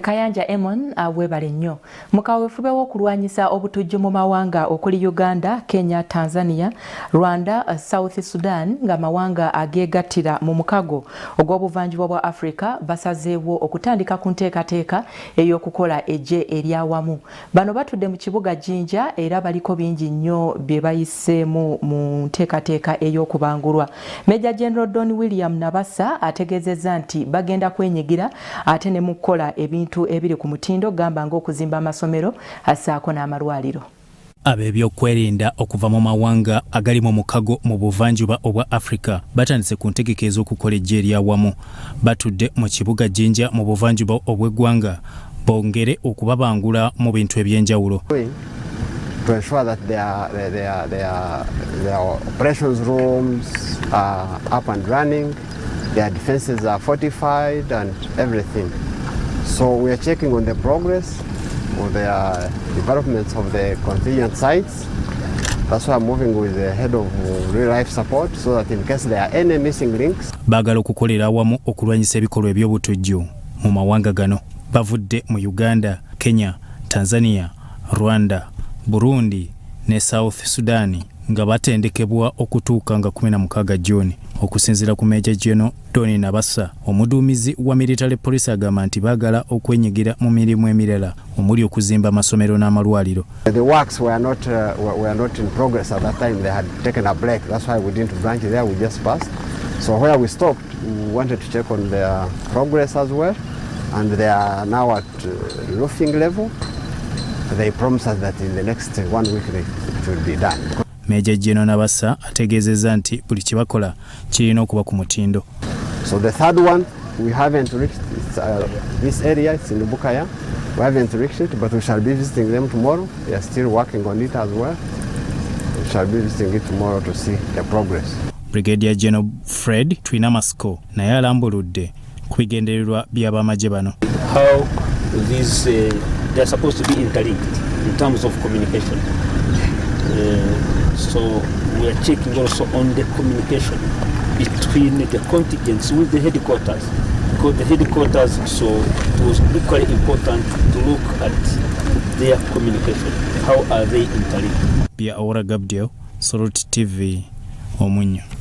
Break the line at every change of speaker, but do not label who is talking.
Kayanja Emon awebale nnyo mukawefube w'okulwanyisa obutujju mu mawanga okuli Uganda, Kenya, Tanzania, Rwanda, South Sudan nga mawanga ageegattira mu mukago ogw'obuvanjuba bwa Africa basazeewo okutandika ku nteekateeka ey'okukola eggye eryawamu. Bano batudde mu kibuga Jinja era baliko bingi nnyo bye bayiseemu mu nteekateeka ey'okubangulwa. Major General Don William Nabassa ategeezezza nti bagenda kwenyigira ate ne mu kukola ebintu ebiri ku mutindo gamba ng'okuzimba amasomero asaako n'amalwaliro.
Ab'ebyokwerinda okuva mu mawanga agali mu mukago mu buvanjuba obwa Africa batandise ku ntegeka ez'okukola eggye eryawamu. Batudde mu kibuga Jinja mu buvanjuba obw'eggwanga bongere okubabangula mu bintu eby'enjawulo.
To ensure that their operations rooms are up and running, their defenses are fortified and everything. So we are checking on the progress of the developments of the contingent sites. That's why I'm moving with the head of real life support so that in case there are any missing links.
Bagala okukolera awamu okulwanyisa ebikolwa eby'obutujju mu mawanga gano. Bavudde mu Uganda, Kenya, Tanzania, Rwanda, Burundi ne South Sudan nga batendekebwa okutuuka nga 16 Juni. Okusinziira ku Major General Don Nabassa, omuduumizi wa military police agamba nti baagala okwenyigira mu mirimu emirala omuli okuzimba amasomero n'amalwaliro.
The works were not in progress at that time. They had taken a break. That's why we didn't branch there. We just passed. So where we stopped, we wanted to check on their progress as well. And they are now at roofing level. They promised us that in the next 1 week it will be done.
Major General Nabassa ategeezezza nti buli kibakola kirina okuba ku mutindo.
So the third one, we haven't reached this area, it's in Bukaya. We haven't reached it, but we shall be visiting them tomorrow. They are still working on it as well. We shall be visiting it tomorrow to see the progress.
Brigadier General Fred Twinamasko naye alambuludde ku bigendererwa by'abamagye bano.
How these they are supposed to be interlinked in terms of communication. So we are checking also on the communication between the contingents with the headquarters, because the headquarters, so it was equally important to look at their communication. How are they interlinked?
Bia Aura Gabdio, Sorot TV, Omunyo.